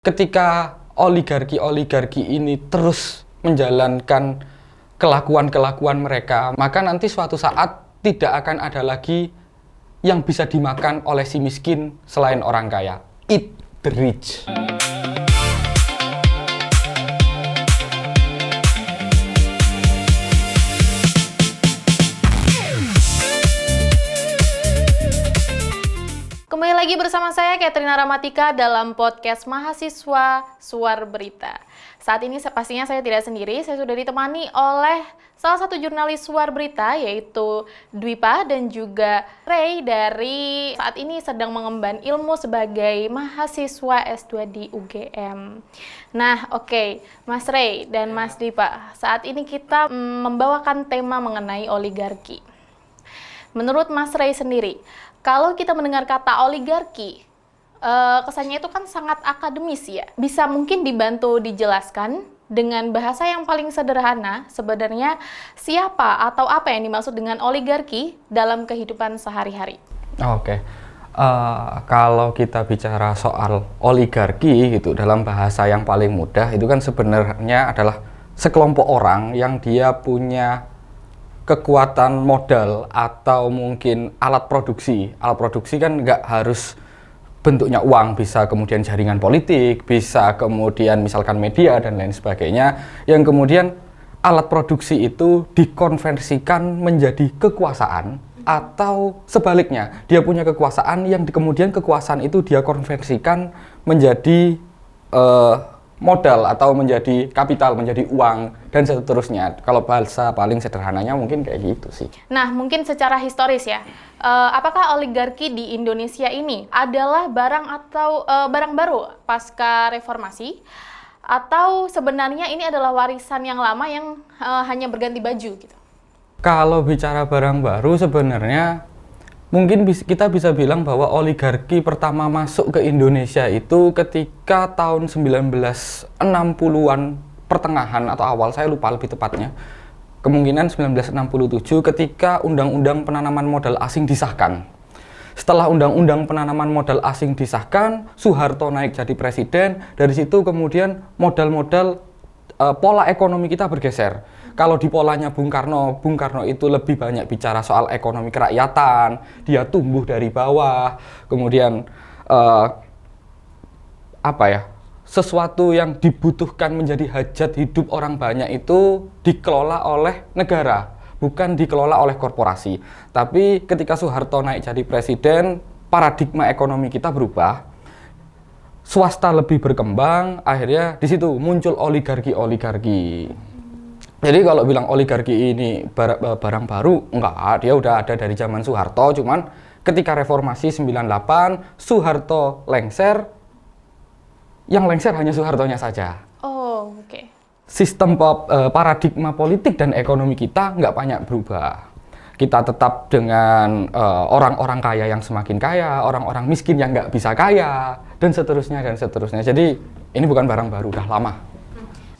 Ketika oligarki-oligarki ini terus menjalankan kelakuan-kelakuan mereka, maka nanti suatu saat tidak akan ada lagi yang bisa dimakan oleh si miskin selain orang kaya. Eat the rich. Kembali lagi bersama saya Katrina Ramatika dalam podcast Mahasiswa Suar Berita. Saat ini pastinya saya tidak sendiri, saya sudah ditemani oleh salah satu jurnalis Suar Berita yaitu Dwipa dan juga Ray dari saat ini sedang mengemban ilmu sebagai mahasiswa S2 di UGM. Nah, oke, Mas Ray dan Mas Dwipa, saat ini kita membawakan tema mengenai oligarki. Menurut Mas Ray sendiri, kalau kita mendengar kata oligarki, kesannya itu kan sangat akademis ya. Bisa mungkin dibantu dijelaskan dengan bahasa yang paling sederhana, sebenarnya siapa atau apa yang dimaksud dengan oligarki dalam kehidupan sehari-hari? Oke. Kalau kita bicara soal oligarki gitu dalam bahasa yang paling mudah, itu kan sebenarnya adalah sekelompok orang yang dia punya kekuatan modal atau mungkin alat produksi. Alat produksi kan nggak harus bentuknya uang, bisa kemudian jaringan politik, bisa kemudian misalkan media dan lain sebagainya, yang kemudian alat produksi itu dikonversikan menjadi kekuasaan, atau sebaliknya, dia punya kekuasaan yang kemudian kekuasaan itu dia konversikan menjadi modal atau menjadi kapital, menjadi uang, dan seterusnya. Kalau bahasa paling sederhananya mungkin kayak gitu sih. Nah, mungkin secara historis ya, apakah oligarki di Indonesia ini adalah barang atau barang baru pasca reformasi, atau sebenarnya ini adalah warisan yang lama yang hanya berganti baju gitu? Kalau bicara barang baru sebenarnya mungkin kita bisa bilang bahwa oligarki pertama masuk ke Indonesia itu ketika tahun 1960-an pertengahan atau awal, saya lupa lebih tepatnya. Kemungkinan 1967 ketika Undang-Undang Penanaman Modal Asing disahkan. Setelah Undang-Undang Penanaman Modal Asing disahkan, Soeharto naik jadi presiden, dari situ kemudian modal-modal pola ekonomi kita bergeser. Kalau di polanya Bung Karno itu lebih banyak bicara soal ekonomi kerakyatan, dia tumbuh dari bawah, kemudian sesuatu yang dibutuhkan menjadi hajat hidup orang banyak itu dikelola oleh negara, bukan dikelola oleh korporasi. Tapi ketika Soeharto naik jadi presiden, paradigma ekonomi kita berubah, swasta lebih berkembang, akhirnya di situ muncul oligarki. Jadi kalau bilang oligarki ini barang baru, enggak, dia udah ada dari zaman Soeharto, cuman ketika reformasi 98, Soeharto lengser, yang lengser hanya Soehartonya saja. Oh, oke. Sistem paradigma politik dan ekonomi kita nggak banyak berubah. Kita tetap dengan orang-orang kaya yang semakin kaya, orang-orang miskin yang nggak bisa kaya, dan seterusnya. Jadi ini bukan barang baru, udah lama.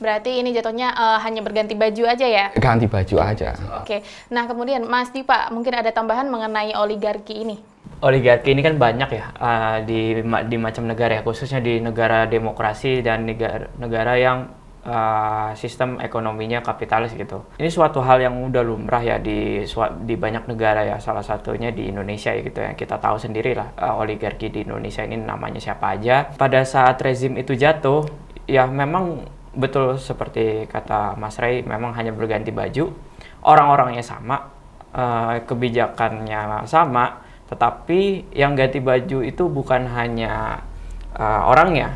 Berarti ini jatuhnya hanya berganti baju aja ya? Ganti baju aja. Oke. Nah, kemudian Mas Dipa, mungkin ada tambahan mengenai oligarki ini? Oligarki ini kan banyak ya di macam negara ya, khususnya di negara demokrasi dan negara yang sistem ekonominya kapitalis gitu. Ini suatu hal yang udah lumrah ya di banyak negara ya, salah satunya di Indonesia ya gitu ya. Kita tahu sendiri lah oligarki di Indonesia ini namanya siapa aja. Pada saat rezim itu jatuh, ya memang betul seperti kata Mas Ray, memang hanya berganti baju, orang-orangnya sama, kebijakannya sama, tetapi yang ganti baju itu bukan hanya orangnya,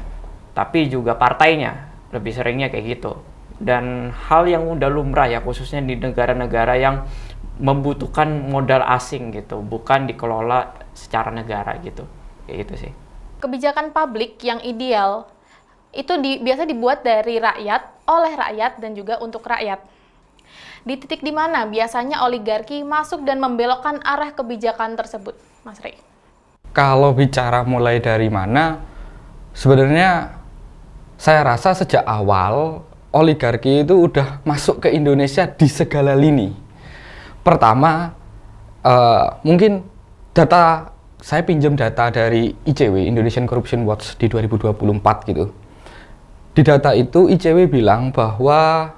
tapi juga partainya, lebih seringnya kayak gitu. Dan hal yang udah lumrah ya, khususnya di negara-negara yang membutuhkan modal asing gitu, bukan dikelola secara negara gitu, kayak gitu sih. Kebijakan publik yang ideal itu biasa dibuat dari rakyat, oleh rakyat, dan juga untuk rakyat. Di titik di mana biasanya oligarki masuk dan membelokkan arah kebijakan tersebut, Mas Ray? Kalau bicara mulai dari mana, sebenarnya saya rasa sejak awal oligarki itu udah masuk ke Indonesia di segala lini. Pertama, mungkin saya pinjam data dari ICW, Indonesian Corruption Watch di 2024 gitu. Di data itu ICW bilang bahwa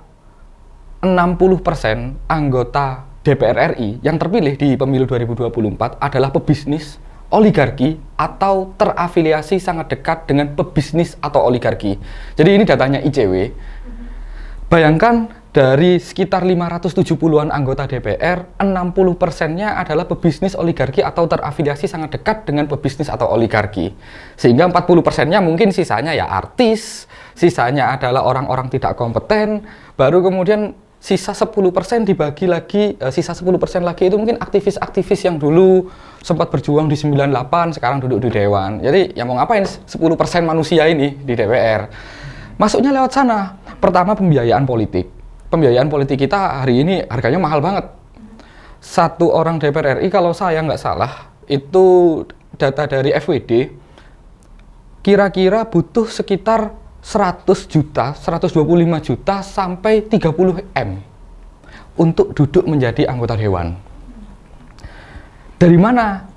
60% anggota DPR RI yang terpilih di pemilu 2024 adalah pebisnis, oligarki, atau terafiliasi sangat dekat dengan pebisnis atau oligarki. Jadi ini datanya ICW. Bayangkan dari sekitar 570-an anggota DPR, 60%-nya adalah pebisnis, oligarki, atau terafiliasi sangat dekat dengan pebisnis atau oligarki. Sehingga 40%-nya mungkin sisanya ya artis, sisanya adalah orang-orang tidak kompeten, baru kemudian sisa 10% dibagi lagi, sisa 10% lagi itu mungkin aktivis-aktivis yang dulu sempat berjuang di 98, sekarang duduk di Dewan. Jadi ya mau ngapain 10% manusia ini di DPR? Masuknya lewat sana. Pertama, pembiayaan politik. Pembiayaan politik kita hari ini harganya mahal banget. Satu orang DPR RI kalau saya nggak salah, itu data dari FWD, kira-kira butuh sekitar 100 juta, 125 juta sampai 30 M untuk duduk menjadi anggota dewan. Dari mana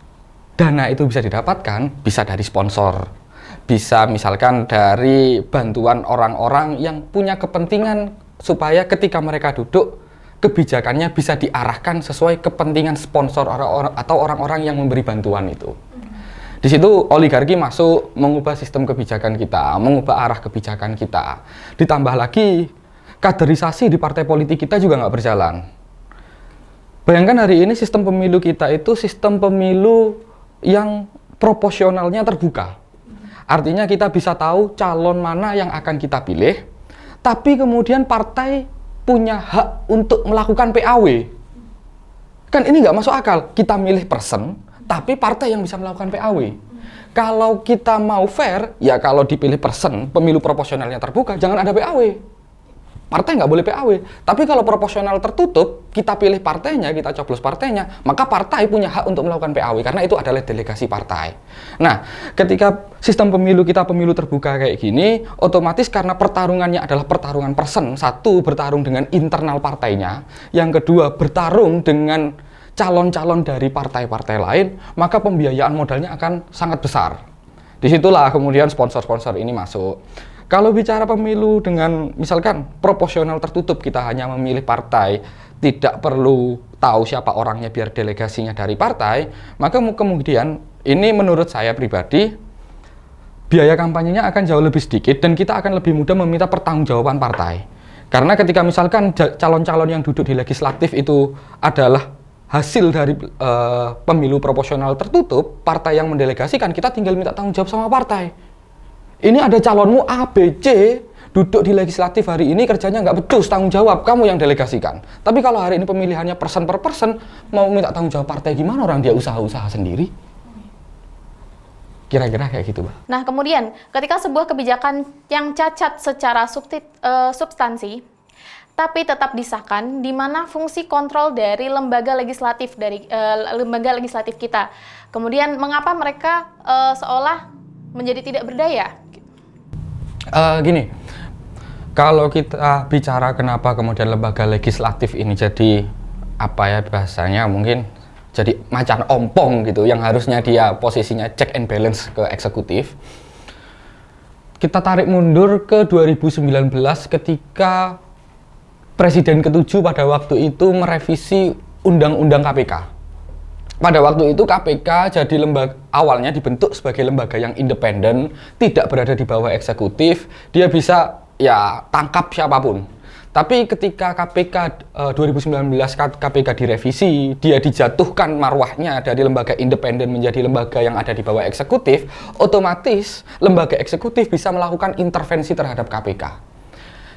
dana itu bisa didapatkan? Bisa dari sponsor, bisa misalkan dari bantuan orang-orang yang punya kepentingan supaya ketika mereka duduk, kebijakannya bisa diarahkan sesuai kepentingan sponsor atau orang-orang yang memberi bantuan itu. Di situ oligarki masuk mengubah sistem kebijakan kita, mengubah arah kebijakan kita. Ditambah lagi, kaderisasi di partai politik kita juga nggak berjalan. Bayangkan hari ini sistem pemilu kita itu sistem pemilu yang proporsionalnya terbuka. Artinya kita bisa tahu calon mana yang akan kita pilih, tapi kemudian partai punya hak untuk melakukan PAW. Kan ini nggak masuk akal, kita milih person, tapi partai yang bisa melakukan PAW. Kalau kita mau fair, ya kalau dipilih person, pemilu proporsionalnya terbuka, jangan ada PAW. Partai nggak boleh PAW. Tapi kalau proporsional tertutup, kita pilih partainya, kita coblos partainya, maka partai punya hak untuk melakukan PAW, karena itu adalah delegasi partai. Nah, ketika sistem pemilu kita pemilu terbuka kayak gini, otomatis karena pertarungannya adalah pertarungan person, satu bertarung dengan internal partainya, yang kedua bertarung dengan calon-calon dari partai-partai lain, maka pembiayaan modalnya akan sangat besar. Disitulah kemudian sponsor-sponsor ini masuk. Kalau bicara pemilu dengan misalkan proporsional tertutup, kita hanya memilih partai, tidak perlu tahu siapa orangnya biar delegasinya dari partai, maka kemudian ini menurut saya pribadi, biaya kampanyenya akan jauh lebih sedikit dan kita akan lebih mudah meminta pertanggungjawaban partai. Karena ketika misalkan calon-calon yang duduk di legislatif itu adalah hasil dari pemilu proporsional tertutup, partai yang mendelegasikan, kita tinggal minta tanggung jawab sama partai. Ini ada calonmu A, B, C, duduk di legislatif hari ini kerjanya nggak becus, tanggung jawab, kamu yang delegasikan. Tapi kalau hari ini pemilihannya person per person, mau minta tanggung jawab partai gimana, orang dia usaha-usaha sendiri? Kira-kira kayak gitu, Mbak. Nah, kemudian ketika sebuah kebijakan yang cacat secara substansi, tapi tetap disahkan, di mana fungsi kontrol dari lembaga legislatif kita. Kemudian mengapa mereka seolah menjadi tidak berdaya? Gini, kalau kita bicara kenapa kemudian lembaga legislatif ini jadi apa ya bahasanya, mungkin jadi macan ompong gitu, yang harusnya dia posisinya check and balance ke eksekutif. Kita tarik mundur ke 2019 ketika Presiden ke-7 pada waktu itu merevisi Undang-Undang KPK. Pada waktu itu KPK jadi lembaga, awalnya dibentuk sebagai lembaga yang independen, tidak berada di bawah eksekutif, dia bisa ya tangkap siapapun. Tapi ketika KPK 2019 KPK direvisi, dia dijatuhkan marwahnya dari lembaga independen menjadi lembaga yang ada di bawah eksekutif, otomatis lembaga eksekutif bisa melakukan intervensi terhadap KPK.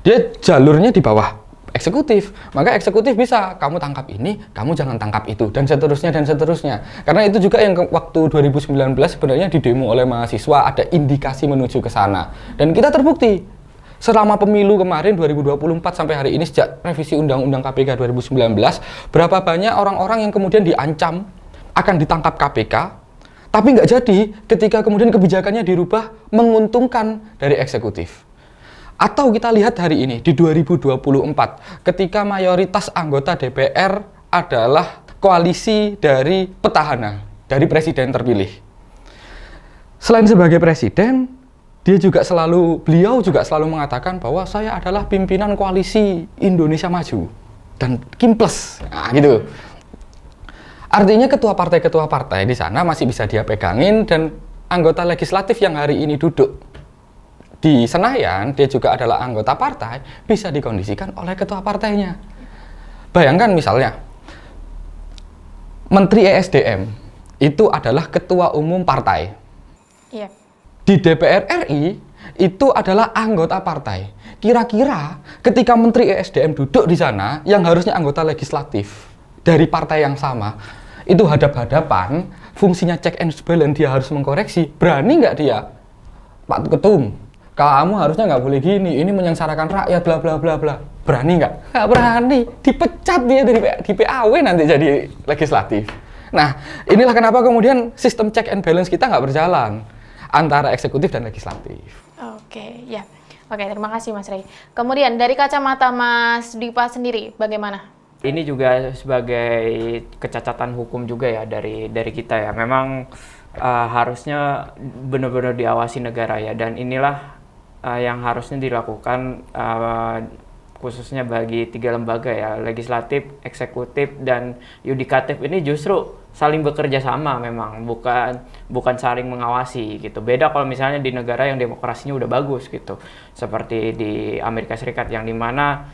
Dia jalurnya di bawah eksekutif, maka eksekutif bisa, kamu tangkap ini, kamu jangan tangkap itu, dan seterusnya, dan seterusnya. Karena itu juga yang waktu 2019 sebenarnya didemo oleh mahasiswa, ada indikasi menuju ke sana. Dan kita terbukti, selama pemilu kemarin 2024 sampai hari ini, sejak revisi Undang-Undang KPK 2019, berapa banyak orang-orang yang kemudian diancam akan ditangkap KPK, tapi nggak jadi ketika kemudian kebijakannya dirubah menguntungkan dari eksekutif. Atau kita lihat hari ini, di 2024, ketika mayoritas anggota DPR adalah koalisi dari petahana, dari presiden terpilih. Selain sebagai presiden, beliau juga selalu mengatakan bahwa saya adalah pimpinan koalisi Indonesia Maju dan Kimples, nah, gitu. Artinya ketua partai di sana masih bisa dia pegangin, dan anggota legislatif yang hari ini duduk di Senayan, dia juga adalah anggota partai, bisa dikondisikan oleh ketua partainya. Bayangkan misalnya, Menteri ESDM itu adalah ketua umum partai. Iya. Di DPR RI itu adalah anggota partai. Kira-kira ketika Menteri ESDM duduk di sana, yang harusnya anggota legislatif dari partai yang sama, itu hadap-hadapan, fungsinya check and balance, dia harus mengkoreksi. Berani nggak dia? Pak Ketum, kamu harusnya nggak boleh gini, ini menyengsarakan rakyat, bla bla bla bla. Berani nggak? Nggak berani. Dipecat dia di PAW nanti jadi legislatif. Nah, inilah kenapa kemudian sistem check and balance kita nggak berjalan antara eksekutif dan legislatif. Oke, ya. Oke, terima kasih Mas Rey. Kemudian dari kacamata Mas Dipa sendiri, bagaimana? Ini juga sebagai kecacatan hukum juga ya dari kita ya. Memang harusnya benar-benar diawasi negara ya, dan inilah yang harusnya dilakukan khususnya bagi 3 lembaga ya, legislatif, eksekutif, dan yudikatif. Ini justru saling bekerja sama, memang bukan saling mengawasi gitu. Beda kalau misalnya di negara yang demokrasinya udah bagus gitu, seperti di Amerika Serikat, yang dimana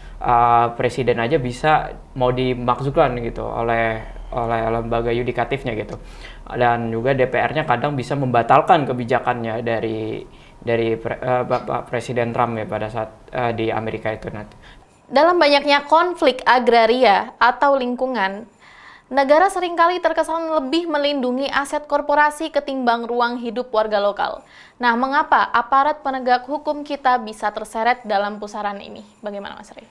presiden aja bisa mau dimakzulkan gitu oleh lembaga yudikatifnya gitu, dan juga DPR-nya kadang bisa membatalkan kebijakannya dari Bapak Presiden Trump ya pada saat di Amerika itu nanti. Dalam banyaknya konflik agraria atau lingkungan, negara seringkali terkesan lebih melindungi aset korporasi ketimbang ruang hidup warga lokal. Nah, mengapa aparat penegak hukum kita bisa terseret dalam pusaran ini? Bagaimana Mas Rey?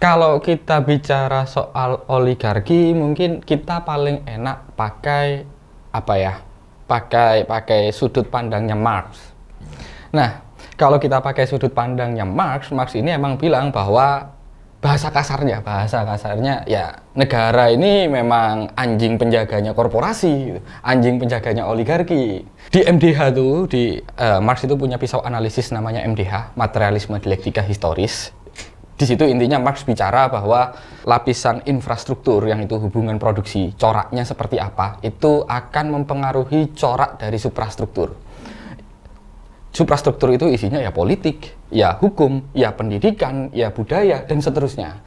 Kalau kita bicara soal oligarki, mungkin kita paling enak pakai apa ya? Pakai sudut pandangnya Marx. Nah, kalau kita pakai sudut pandangnya Marx ini emang bilang bahwa bahasa kasarnya ya, negara ini memang anjing penjaganya korporasi, anjing penjaganya oligarki. Di MDH tuh, Marx itu punya pisau analisis namanya MDH, materialisme dialektika historis. Di situ intinya Marx bicara bahwa lapisan infrastruktur, yang itu hubungan produksi, coraknya seperti apa, itu akan mempengaruhi corak dari suprastruktur. Suprastruktur itu isinya ya politik, ya hukum, ya pendidikan, ya budaya, dan seterusnya.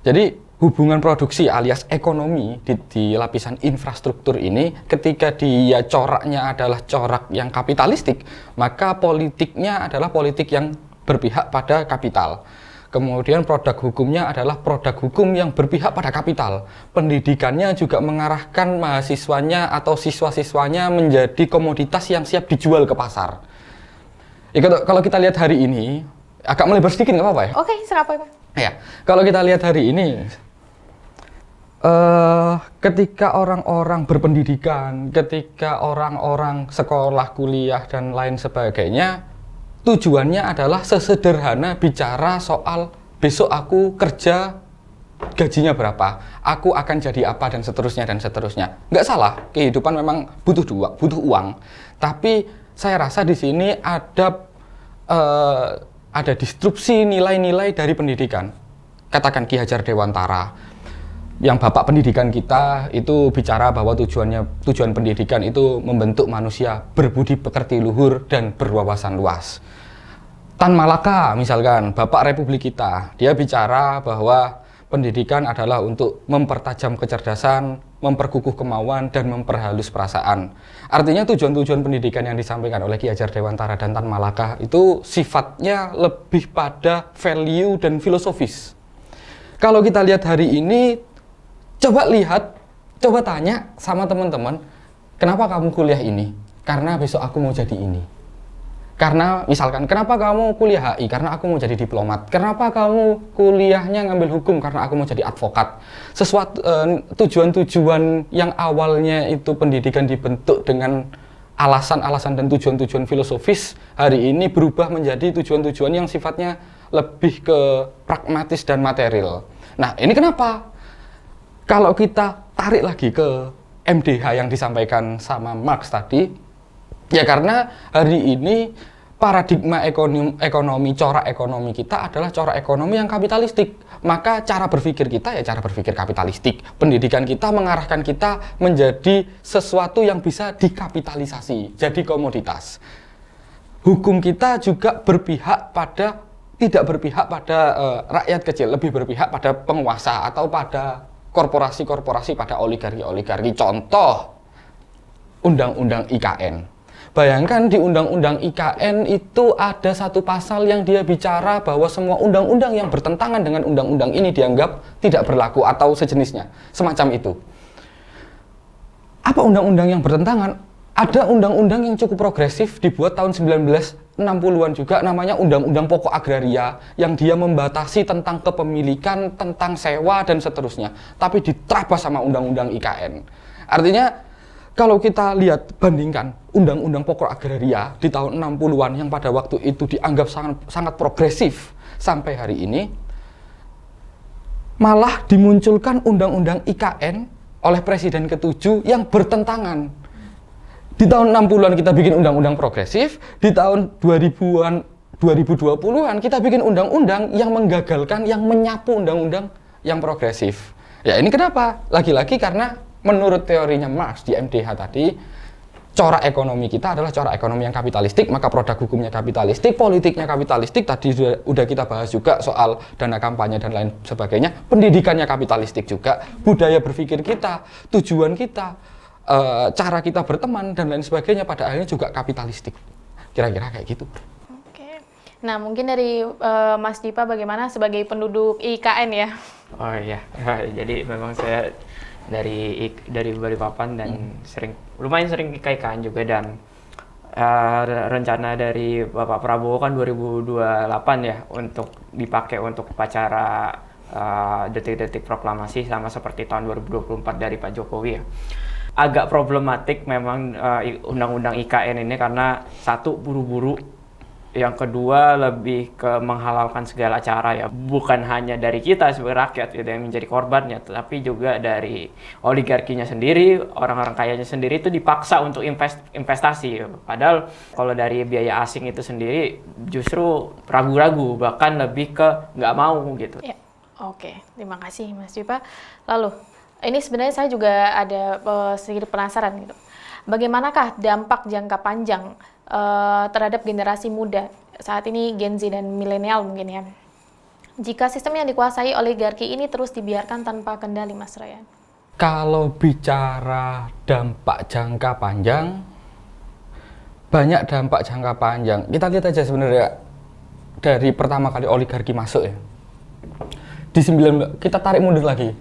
Jadi hubungan produksi alias ekonomi di lapisan infrastruktur ini, ketika dia coraknya adalah corak yang kapitalistik, maka politiknya adalah politik yang berpihak pada kapital. Kemudian produk hukumnya adalah produk hukum yang berpihak pada kapital. Pendidikannya juga mengarahkan mahasiswanya atau siswa-siswanya menjadi komoditas yang siap dijual ke pasar. Ya, kalau kita lihat hari ini, agak melebar sedikit nggak apa-apa ya? Oke, siapa Pak? Ya, kalau kita lihat hari ini, ketika orang-orang berpendidikan, ketika orang-orang sekolah, kuliah, dan lain sebagainya, tujuannya adalah sesederhana bicara soal besok aku kerja, gajinya berapa, aku akan jadi apa, dan seterusnya, dan seterusnya. Nggak salah, kehidupan memang butuh uang, tapi saya rasa di sini ada disrupsi nilai-nilai dari pendidikan. Katakan Ki Hajar Dewantara, yang bapak pendidikan kita itu bicara bahwa tujuan pendidikan itu membentuk manusia berbudi pekerti luhur dan berwawasan luas. Tan Malaka misalkan, bapak Republik kita, dia bicara bahwa pendidikan adalah untuk mempertajam kecerdasan, memperkukuh kemauan, dan memperhalus perasaan. Artinya tujuan-tujuan pendidikan yang disampaikan oleh Ki Hajar Dewantara dan Tan Malaka itu sifatnya lebih pada value dan filosofis. Kalau kita lihat hari ini, coba tanya sama teman-teman, kenapa kamu kuliah ini? Karena besok aku mau jadi ini. Karena misalkan, kenapa kamu kuliah HI? Karena aku mau jadi diplomat. Kenapa kamu kuliahnya ngambil hukum? Karena aku mau jadi advokat. Tujuan-tujuan yang awalnya itu pendidikan dibentuk dengan alasan-alasan dan tujuan-tujuan filosofis, hari ini berubah menjadi tujuan-tujuan yang sifatnya lebih ke pragmatis dan material. Nah, ini kenapa? Kalau kita tarik lagi ke MDH yang disampaikan sama Marx tadi, ya karena hari ini paradigma ekonomi, corak ekonomi kita adalah corak ekonomi yang kapitalistik. Maka cara berpikir kita ya cara berpikir kapitalistik. Pendidikan kita mengarahkan kita menjadi sesuatu yang bisa dikapitalisasi, jadi komoditas. Hukum kita juga tidak berpihak pada rakyat kecil, lebih berpihak pada penguasa atau pada korporasi-korporasi, pada oligarki-oligarki. Contoh, Undang-Undang IKN. Bayangkan di Undang-Undang IKN itu ada satu pasal yang dia bicara bahwa semua undang-undang yang bertentangan dengan undang-undang ini dianggap tidak berlaku atau sejenisnya, semacam itu. Apa undang-undang yang bertentangan? Ada undang-undang yang cukup progresif dibuat tahun 1960-an juga, namanya Undang-Undang Pokok Agraria, yang dia membatasi tentang kepemilikan, tentang sewa dan seterusnya, tapi diterabas sama Undang-Undang IKN. Artinya kalau kita lihat, bandingkan Undang-Undang Pokok Agraria di tahun 60-an yang pada waktu itu dianggap sangat progresif sampai hari ini, malah dimunculkan Undang-Undang IKN oleh Presiden ke-7 yang bertentangan. Di tahun 60-an kita bikin undang-undang progresif, di tahun 2020-an kita bikin undang-undang yang menggagalkan, yang menyapu undang-undang yang progresif. Ya ini kenapa? Lagi-lagi karena menurut teorinya Marx di MDH tadi, corak ekonomi kita adalah corak ekonomi yang kapitalistik, maka produk hukumnya kapitalistik, politiknya kapitalistik, tadi sudah kita bahas juga soal dana kampanye dan lain sebagainya, pendidikannya kapitalistik juga, budaya berpikir kita, tujuan kita, cara kita berteman dan lain sebagainya pada akhirnya juga kapitalistik. Kira-kira kayak gitu. Oke. Nah, mungkin dari Mas Dipa bagaimana sebagai penduduk IKN ya? Oh iya, jadi memang saya dari Balikpapan dan lumayan sering IKN juga, dan rencana dari Bapak Prabowo kan 2028 ya untuk dipakai untuk upacara detik-detik proklamasi sama seperti tahun 2024 dari Pak Jokowi ya. Agak problematik memang undang-undang IKN ini karena satu buru-buru, yang kedua lebih ke menghalalkan segala cara ya, bukan hanya dari kita sebagai rakyat gitu, yang menjadi korbannya, tapi juga dari oligarkinya sendiri, orang-orang kayanya sendiri itu dipaksa untuk investasi. Padahal kalau dari biaya asing itu sendiri justru ragu-ragu, bahkan lebih ke nggak mau gitu. Ya, oke. Terima kasih Mas Dipa. Lalu, ini sebenarnya saya juga ada sedikit penasaran gitu. Bagaimanakah dampak jangka panjang terhadap generasi muda saat ini, Gen Z dan milenial mungkin ya, jika sistem yang dikuasai oligarki ini terus dibiarkan tanpa kendali, Mas Ryan? Kalau bicara dampak jangka panjang, banyak dampak jangka panjang. Kita lihat aja sebenarnya dari pertama kali oligarki masuk ya. Kita tarik mundur lagi.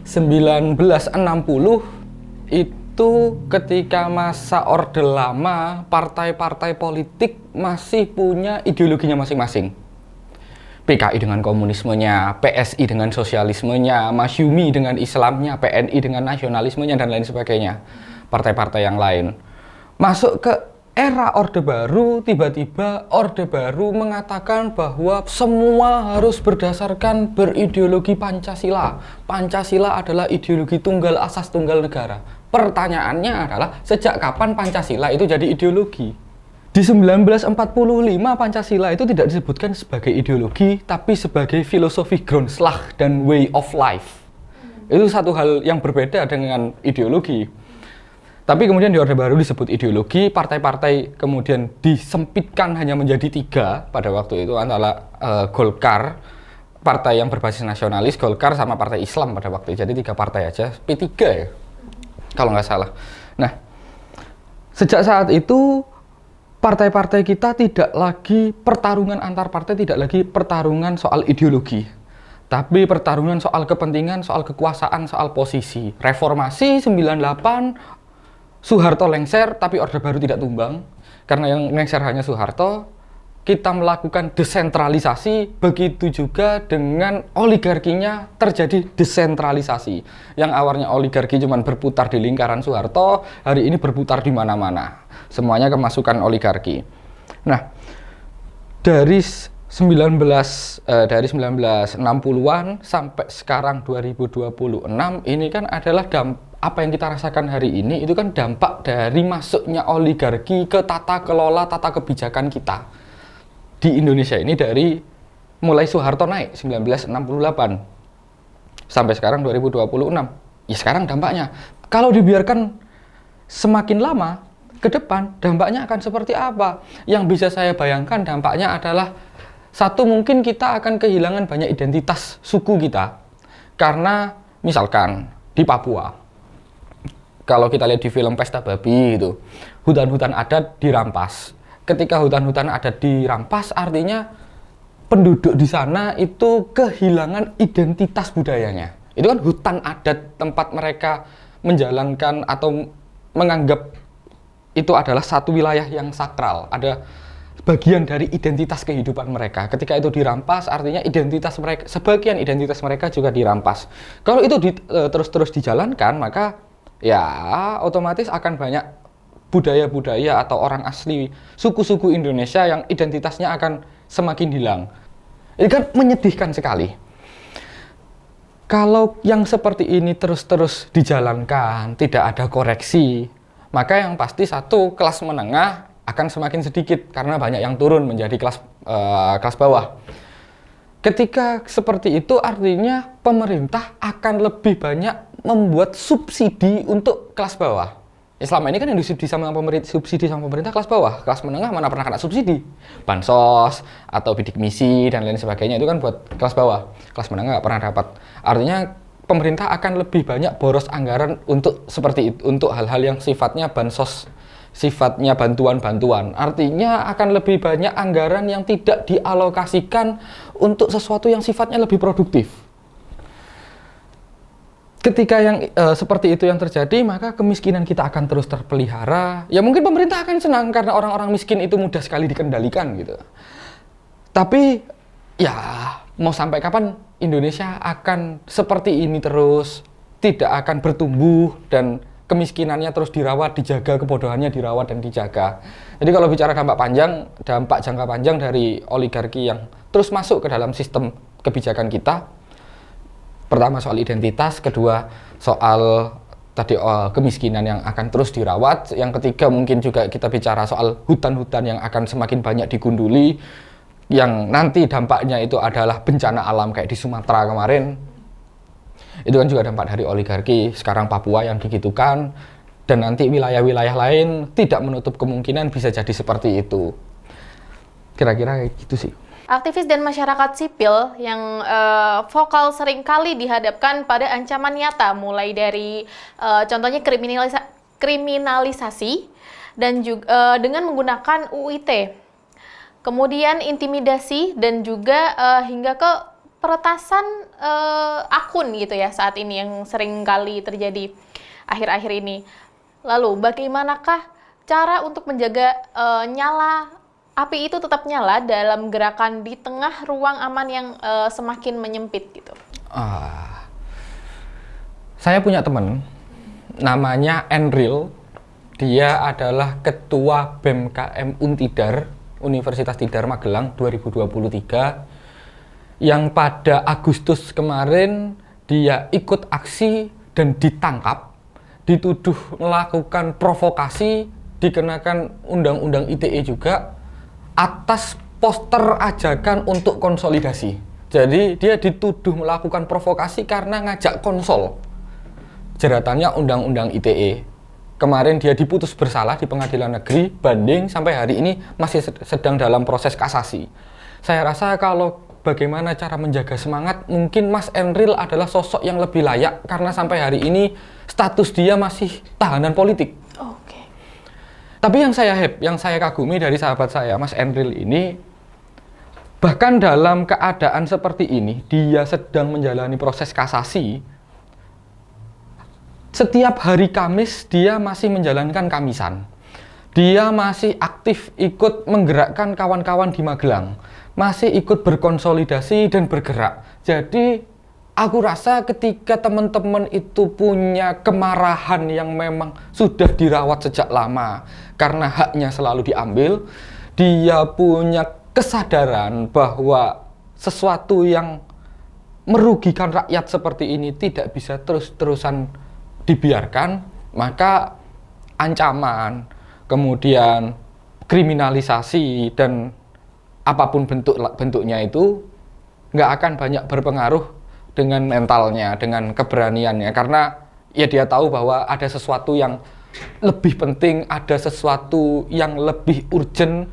1960 itu ketika masa Orde Lama, partai-partai politik masih punya ideologinya masing-masing. PKI dengan komunismenya, PSI dengan sosialismenya, Masyumi dengan Islamnya, PNI dengan nasionalismenya, dan lain sebagainya. Partai-partai yang lain. Masuk ke era Orde Baru, tiba-tiba Orde Baru mengatakan bahwa semua harus berdasarkan berideologi Pancasila. Pancasila adalah ideologi tunggal asas tunggal negara. Pertanyaannya adalah, sejak kapan Pancasila itu jadi ideologi? Di 1945 Pancasila itu tidak disebutkan sebagai ideologi, tapi sebagai filosofi Grundslag dan way of life. Itu satu hal yang berbeda dengan ideologi. Tapi kemudian di Orde Baru disebut ideologi, partai-partai kemudian disempitkan hanya menjadi 3 pada waktu itu, antara Golkar, partai yang berbasis nasionalis, Golkar sama Partai Islam pada waktu itu. Jadi 3 partai aja, P3 ya, kalau nggak salah. Nah, sejak saat itu partai-partai kita tidak lagi pertarungan antar partai, tidak lagi pertarungan soal ideologi, tapi pertarungan soal kepentingan, soal kekuasaan, soal posisi. Reformasi 98, Soeharto lengser, tapi Orde Baru tidak tumbang. Karena yang lengser hanya Soeharto, kita melakukan desentralisasi, begitu juga dengan oligarkinya terjadi desentralisasi. Yang awalnya oligarki cuma berputar di lingkaran Soeharto, hari ini berputar di mana-mana. Semuanya kemasukan oligarki. Nah, dari 1960-an sampai sekarang 2026 ini kan adalah apa yang kita rasakan hari ini itu kan dampak dari masuknya oligarki ke tata kelola, tata kebijakan kita di Indonesia ini dari mulai Soeharto naik 1968 sampai sekarang 2026. Ya sekarang dampaknya, kalau dibiarkan semakin lama ke depan, dampaknya akan seperti apa? Yang bisa saya bayangkan dampaknya adalah satu, mungkin kita akan kehilangan banyak identitas suku kita. Karena misalkan di Papua, kalau kita lihat di film Pesta Babi itu, hutan-hutan adat dirampas. Ketika hutan-hutan adat dirampas, artinya penduduk di sana itu kehilangan identitas budayanya. Itu kan hutan adat, tempat mereka menjalankan atau menganggap itu adalah satu wilayah yang sakral. Ada bagian dari identitas kehidupan mereka. Ketika itu dirampas, artinya identitas mereka, sebagian identitas mereka juga dirampas. Kalau itu terus-terus dijalankan, maka ya otomatis akan banyak budaya-budaya atau orang asli suku-suku Indonesia yang identitasnya akan semakin hilang. Ini kan menyedihkan sekali. Kalau yang seperti ini terus-terus dijalankan, tidak ada koreksi, maka yang pasti satu, kelas menengah akan semakin sedikit karena banyak yang turun menjadi kelas bawah. Ketika seperti itu artinya pemerintah akan lebih banyak membuat subsidi untuk kelas bawah. Ya, selama ini kan yang disubsidi sama pemerintah kelas bawah, kelas menengah mana pernah kena subsidi. Bansos atau bidik misi dan lain sebagainya itu kan buat kelas bawah. Kelas menengah nggak pernah dapat. Artinya pemerintah akan lebih banyak boros anggaran untuk seperti itu, untuk hal-hal yang sifatnya bansos, sifatnya bantuan-bantuan. Artinya akan lebih banyak anggaran yang tidak dialokasikan untuk sesuatu yang sifatnya lebih produktif. Ketika yang seperti itu yang terjadi, maka kemiskinan kita akan terus terpelihara. Ya mungkin pemerintah akan senang karena orang-orang miskin itu mudah sekali dikendalikan gitu. Tapi ya mau sampai kapan Indonesia akan seperti ini terus, tidak akan bertumbuh dan kemiskinannya terus dirawat, dijaga, kebodohannya dirawat dan dijaga. Jadi kalau bicara dampak jangka panjang dari oligarki yang terus masuk ke dalam sistem kebijakan kita, pertama soal identitas, kedua soal tadi kemiskinan yang akan terus dirawat, yang ketiga mungkin juga kita bicara soal hutan-hutan yang akan semakin banyak digunduli, yang nanti dampaknya itu adalah bencana alam kayak di Sumatera kemarin. Itu kan juga dampak dari oligarki. Sekarang Papua yang digitukan, dan nanti wilayah-wilayah lain tidak menutup kemungkinan bisa jadi seperti itu. Kira-kira kayak gitu sih. Aktivis dan masyarakat sipil yang vokal seringkali dihadapkan pada ancaman nyata, mulai dari contohnya kriminalisasi dan juga dengan menggunakan UU ITE, kemudian intimidasi dan juga hingga ke peretasan akun gitu ya saat ini yang seringkali terjadi akhir-akhir ini. Lalu bagaimanakah cara untuk menjaga api itu tetap nyala dalam gerakan di tengah ruang aman yang semakin menyempit gitu? Saya punya teman, namanya Enril. Dia adalah Ketua BEM-KM Untidar, Universitas Tidar Magelang 2023, yang pada Agustus kemarin dia ikut aksi dan ditangkap, dituduh melakukan provokasi, dikenakan Undang-Undang ITE juga, atas poster ajakan untuk konsolidasi. Jadi dia dituduh melakukan provokasi karena ngajak konsol. Jeratannya Undang-Undang ITE. Kemarin dia diputus bersalah di Pengadilan Negeri, banding sampai hari ini masih sedang dalam proses kasasi. Saya rasa kalau bagaimana cara menjaga semangat, mungkin Mas Enril adalah sosok yang lebih layak karena sampai hari ini status dia masih tahanan politik. Oke. Tapi yang saya kagumi dari sahabat saya, Mas Enril ini, bahkan dalam keadaan seperti ini, dia sedang menjalani proses kasasi. Setiap hari Kamis, dia masih menjalankan kamisan. Dia masih aktif ikut menggerakkan kawan-kawan di Magelang. Masih ikut berkonsolidasi dan bergerak. Jadi, aku rasa ketika teman-teman itu punya kemarahan yang memang sudah dirawat sejak lama, karena haknya selalu diambil, dia punya kesadaran bahwa sesuatu yang merugikan rakyat seperti ini tidak bisa terus-terusan dibiarkan, maka ancaman, kemudian kriminalisasi dan apapun bentuknya itu nggak akan banyak berpengaruh dengan mentalnya, dengan keberaniannya, karena ya dia tahu bahwa ada sesuatu yang lebih penting, ada sesuatu yang lebih urgent.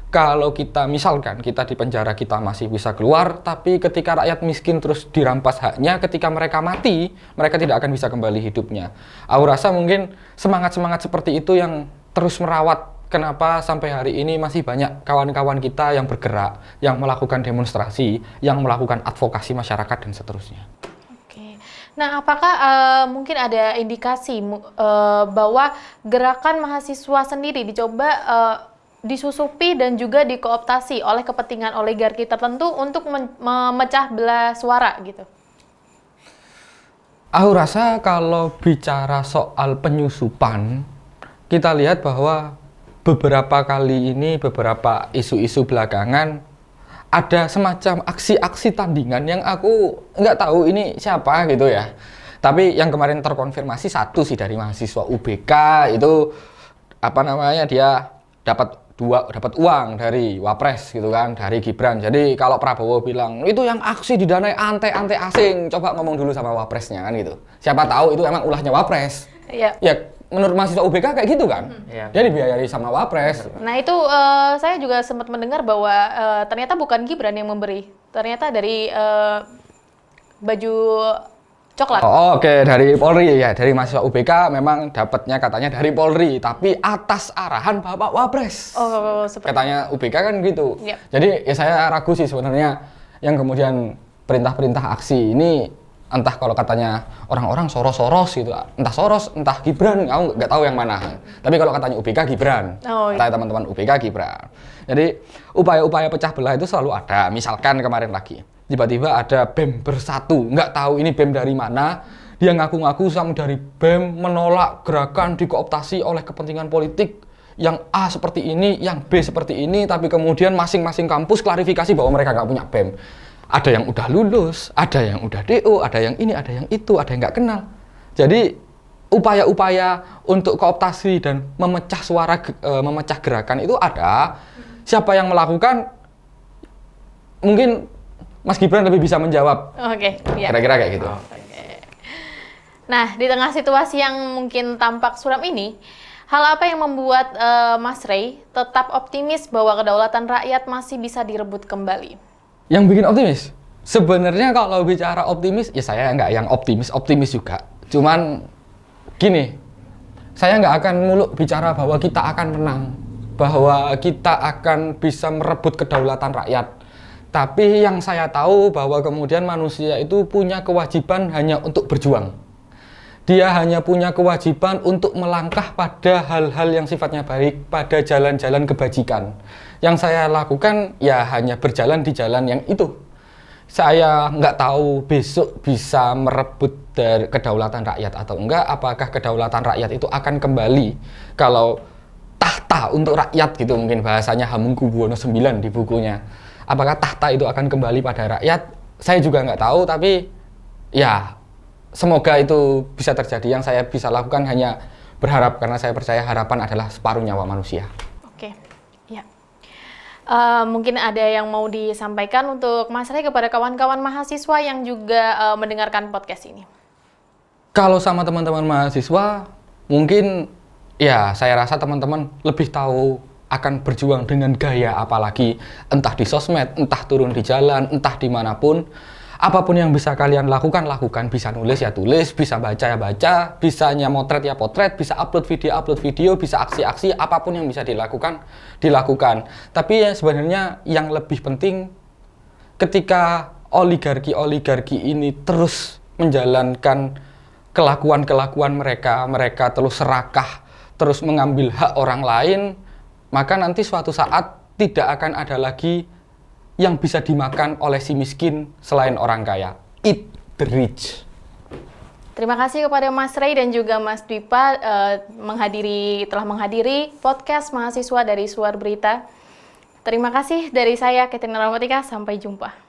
Kalau kita misalkan kita di penjara kita masih bisa keluar, tapi ketika rakyat miskin terus dirampas haknya, ketika mereka mati, mereka tidak akan bisa kembali hidupnya. Aku rasa mungkin semangat-semangat seperti itu yang terus merawat kenapa sampai hari ini masih banyak kawan-kawan kita yang bergerak, yang melakukan demonstrasi, yang melakukan advokasi masyarakat dan seterusnya. Oke. Nah, apakah mungkin ada indikasi bahwa gerakan mahasiswa sendiri dicoba disusupi dan juga dikooptasi oleh kepentingan oligarki tertentu untuk memecah belah suara gitu? Aku rasa kalau bicara soal penyusupan, kita lihat bahwa beberapa kali ini, beberapa isu-isu belakangan, ada semacam aksi-aksi tandingan yang aku nggak tahu ini siapa gitu ya. Tapi yang kemarin terkonfirmasi satu sih dari mahasiswa UBK itu, dia dapat uang dari Wapres gitu kan, dari Gibran. Jadi kalau Prabowo bilang itu yang aksi didanai ante-ante asing, coba ngomong dulu sama Wapresnya kan gitu. Siapa tahu itu emang ulahnya Wapres. Iya. Ya menurut mahasiswa UBK kayak gitu kan. Dia dibiayai sama Wapres. Nah itu saya juga sempat mendengar bahwa ternyata bukan Gibran yang memberi, ternyata dari baju coklat. Oh, oke. Dari Polri ya, dari mahasiswa UBK memang dapatnya katanya dari Polri, tapi atas arahan Bapak Wapres. Oh, seperti katanya UBK kan gitu. Yep. Jadi ya saya ragu sih sebenarnya yang kemudian perintah-perintah aksi ini, entah kalau katanya orang-orang Soros gitu, entah Soros, entah Gibran, aku nggak tahu yang mana. Tapi kalau katanya UBK Gibran, kata teman-teman UBK Gibran. Jadi upaya-upaya pecah belah itu selalu ada. Misalkan kemarin lagi, tiba-tiba ada BEM bersatu, nggak tahu ini BEM dari mana, dia ngaku-ngaku sama dari BEM menolak gerakan dikooptasi oleh kepentingan politik, yang A seperti ini, yang B seperti ini, tapi kemudian masing-masing kampus klarifikasi bahwa mereka nggak punya BEM. Ada yang udah lulus, ada yang udah DO, ada yang ini, ada yang itu, ada yang nggak kenal. Jadi upaya-upaya untuk kooptasi dan memecah suara, memecah gerakan itu ada. Siapa yang melakukan, mungkin Mas Gibran lebih bisa menjawab. Oke, iya. Kira-kira kayak gitu. Nah, di tengah situasi yang mungkin tampak suram ini, hal apa yang membuat Mas Ray tetap optimis bahwa kedaulatan rakyat masih bisa direbut kembali? Yang bikin optimis? Sebenarnya kalau bicara optimis, ya saya nggak yang optimis juga. Cuman gini, saya nggak akan muluk bicara bahwa kita akan menang, bahwa kita akan bisa merebut kedaulatan rakyat. Tapi yang saya tahu bahwa kemudian manusia itu punya kewajiban hanya untuk berjuang. Dia hanya punya kewajiban untuk melangkah pada hal-hal yang sifatnya baik, pada jalan-jalan kebajikan. Yang saya lakukan ya hanya berjalan di jalan yang itu. Saya nggak tahu besok bisa merebut dari kedaulatan rakyat atau enggak, apakah kedaulatan rakyat itu akan kembali kalau tahta untuk rakyat gitu, mungkin bahasanya Hamengkubuwono IX di bukunya. Apakah tahta itu akan kembali pada rakyat? Saya juga nggak tahu, tapi ya semoga itu bisa terjadi. Yang saya bisa lakukan hanya berharap, karena saya percaya harapan adalah separuh nyawa manusia. Oke, ya. Mungkin ada yang mau disampaikan untuk Mas Ray kepada kawan-kawan mahasiswa yang juga mendengarkan podcast ini? Kalau sama teman-teman mahasiswa, mungkin ya saya rasa teman-teman lebih tahu akan berjuang dengan gaya apalagi, entah di sosmed, entah turun di jalan, entah dimanapun. Apapun yang bisa kalian lakukan, bisa nulis ya tulis, bisa baca ya baca, bisa nyamotret ya potret, bisa upload video, bisa aksi-aksi, apapun yang bisa dilakukan. Tapi ya sebenarnya yang lebih penting, ketika oligarki ini terus menjalankan kelakuan mereka terus serakah, terus mengambil hak orang lain, maka nanti suatu saat tidak akan ada lagi yang bisa dimakan oleh si miskin selain orang kaya. Eat the rich. Terima kasih kepada Mas Ray dan juga Mas Dwipa telah menghadiri podcast mahasiswa dari Suar Berita. Terima kasih dari saya, Katrina Ramatika. Sampai jumpa.